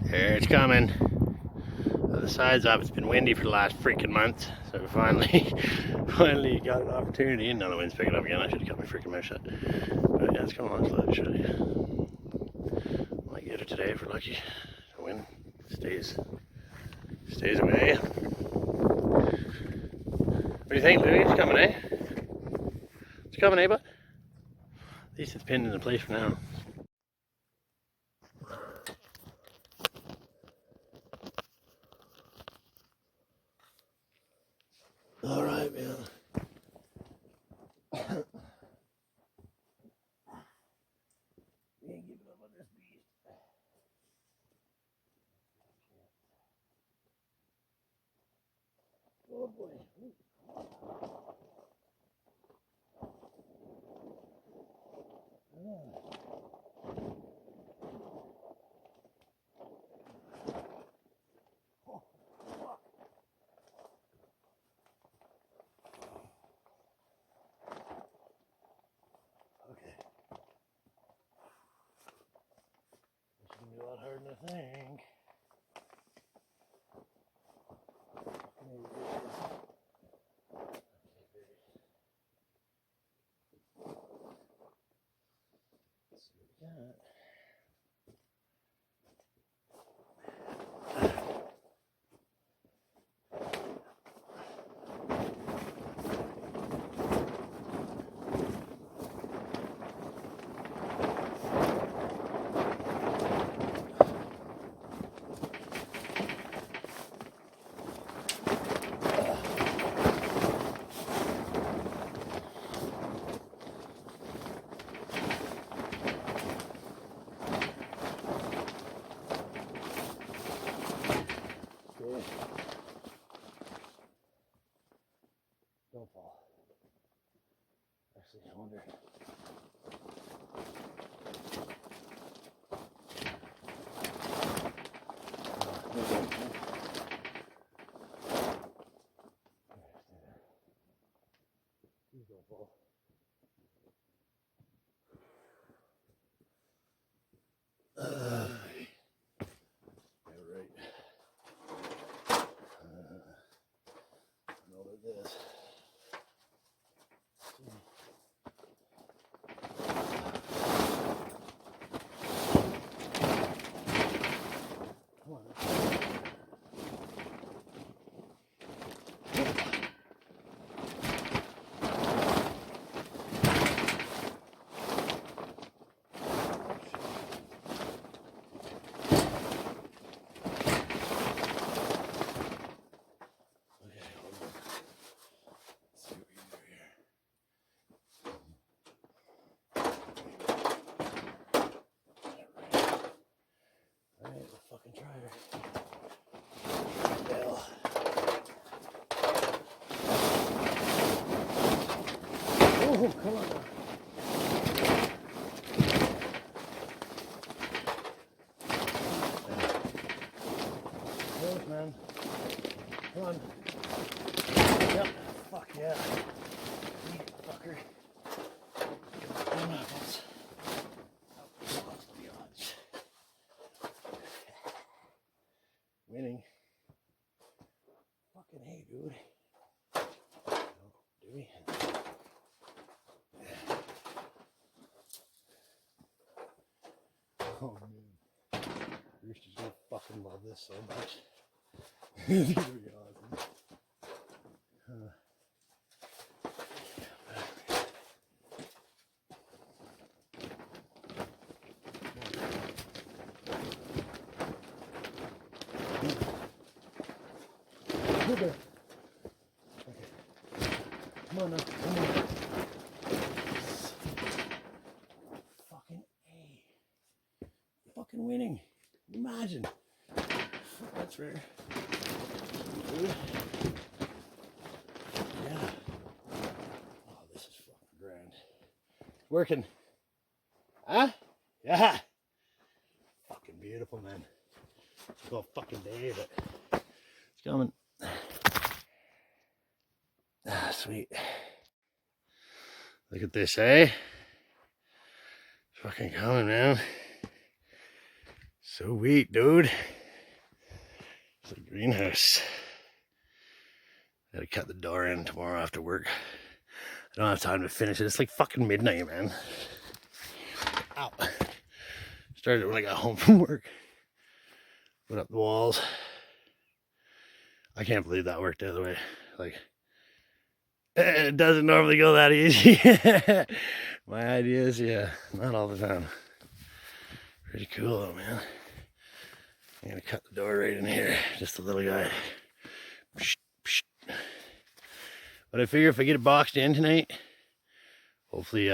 There, it's coming. The side's up. It's been windy for the last freaking month, so finally got an opportunity. And now the wind's picking up again. I should have kept my freaking mouth shut. But yeah, it's coming along slowly, show you. Might get it today if we're lucky. The wind stays away. What do you think, Louis? It's coming, eh? It's coming, eh, bud? At least it's pinned into place for now. All right, man. We ain't giving up on this beast. Oh boy. Okay. This is gonna be a lot harder than I think. Let's see what we got. Don't fall. Actually, I wonder. Please don't fall. Yeah, right. Know what it is. Come on. Fucking try her. Oh, come on now. Close, man. Come on. Yep. Fuck yeah. Eat it, fucker. Come on, apples. What's the odds? Winning. Fucking hey, dude. Oh, do we? Oh man. Rooster's gonna fucking love this so much. It's gonna be awesome. Okay. Come on now. Come on. Fucking A. Fucking winning. Imagine. That's rare. Yeah. Oh, this is fucking grand. Working. Huh? Yeah. Fucking beautiful, man. It's all fucking day, but it's coming. Ah, sweet. Look at this, eh? It's fucking coming, man. So sweet, dude. It's a greenhouse. I gotta cut the door in tomorrow after work. I don't have time to finish it. It's like fucking midnight, man. Ow. Started when I got home from work. Put up the walls. I can't believe that worked out the way. Like, it doesn't normally go that easy. My ideas, yeah, not all the time. Pretty cool though, man. I'm gonna cut the door right in here. Just a little guy. But I figure if I get it boxed in tonight, hopefully,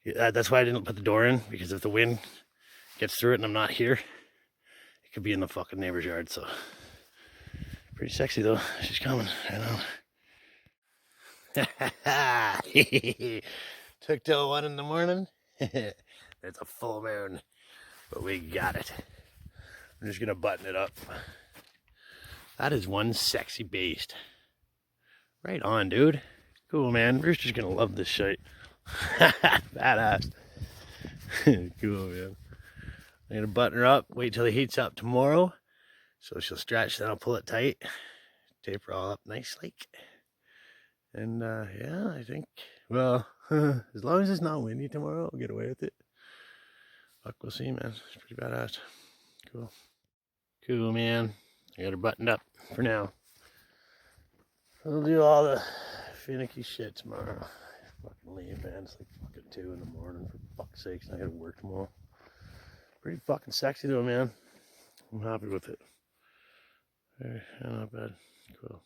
that's why I didn't put the door in, because if the wind gets through it and I'm not here, it could be in the fucking neighbor's yard. So pretty sexy though. She's coming. I know. Took till 1 in the morning. It's a full moon, but we got it. I'm just gonna button it up. That is one sexy beast. Right on, dude. Cool, man. Rooster's gonna love this shit. Badass. Cool, man. I'm gonna button her up, wait till it heats up tomorrow. So she'll stretch, then I'll pull it tight. Tape her all up nicely. And yeah, I think, well, as long as it's not windy tomorrow, I'll get away with it. Fuck, we'll see, man. It's pretty badass. Cool. Cool, man. I got her buttoned up for now. I'll do all the finicky shit tomorrow. Fucking leave, man. It's like fucking 2 in the morning, for fuck's sakes, and I gotta work tomorrow. Pretty fucking sexy though, man. I'm happy with it. Very, not bad. Cool.